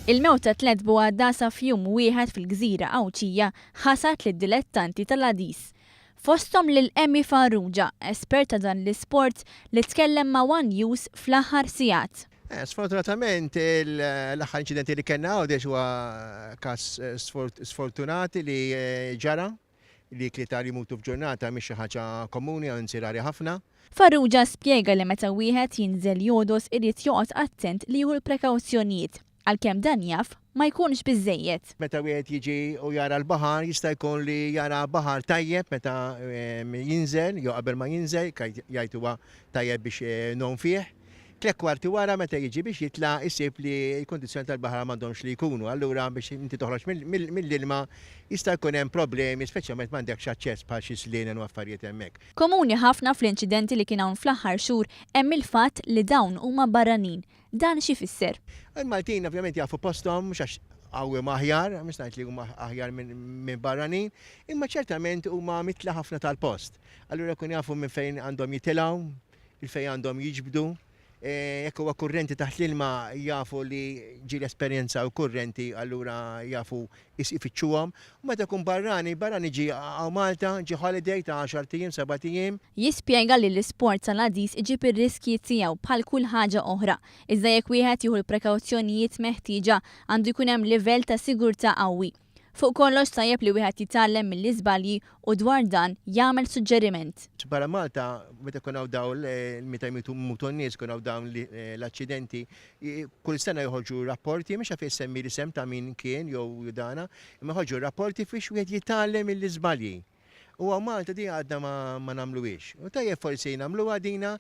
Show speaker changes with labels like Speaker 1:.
Speaker 1: Il-mewt ta' tliet bugħaddasa f'jum wieħed fil-Gżira Awċija ħasat lid-dilettanti tal-Għadis. Fosthom lil Emmy Farrugia, esperta dan l-isport li tkellem ma' One News fl-aħħar sigħat.
Speaker 2: Sfortunatament l-aħħar inċidenti li kellna għawdex huwa każ sfortunati li ġara li klitar jimutu f'ġurnata mhix xi ħaġa komuni għaw insirari ħafna.
Speaker 1: Farrugia spjega li meta wieħed jinżel jodos irid joqgħod attent li jieħu l-prekawzjonijiet għalkemm dan jaf ma jkunx biżejjed.
Speaker 2: Meta wieħed jiġi u jara l-baħar jista' jkun li jara baħar tajjeb meta jinżel jew qabel ma jinżel jgħid huwa tajjeb biex non fih. 3 kwarti wara meta jiġi biex jitla' isib li l-kundizzjoni tal-baħar m'għandhomx li jkunu. Allura biex inti toħroġ mill-ilma jista' jkun hemm problemi, speċjalment m'għandekx aċċess bħal xi slienen u affarijiet hemmhekk.
Speaker 1: Komuni ħafna fl-inċidenti li kien hawn fl-aħħar xhur hemm il-fatt li dawn huma barranin. Dan xi fisser?
Speaker 2: Il-Maltin ovvjament jafu posthom mhux għax qawwiem aħjar, mhux ngħid li huma aħjar minn barranin, imma ċertament huma mitla ħafna tal-post. Allura jkun jafu minn fejn għandhom jitilgħu, il-fejn għandhom jiġbdu. Jekk huwa kurrenti taħt l-ilma jafu li ġi l-esperjenza u kurrenti allura jafu ifittxuhom. U meta jkun barrani ġi għaw Malta, ġi holiday ta' 10 tiem, 7 tiem.
Speaker 1: Jispjega li l-isport tal-Għadis iġib ir-riskji tiegħu bħal kull ħaġa oħra. Iżda jekk wieħed jieħu l-prekawzjonijiet meħtieġa għandu jkun hemm livell ta' sigurtà qawwi. Fuq kollox tajjeb li wieħed jitgħallem mill-iżbalji u dwar dan jagħmel suġġeriment.
Speaker 2: Barra Malta, meta kun hawn dawn meta jmutu n-nies kun hawn dawn l-aċċidenti, kull sena joħorġu rapporti mhux għafi semmi l-isem ta' min kien jew dana, imma joħorġu rapporti fiex wieħed jitgħallem mill-iżbalji. U Malta di għadna ma nagħmluhiex. U tajjeb forsi nagħmluha dina.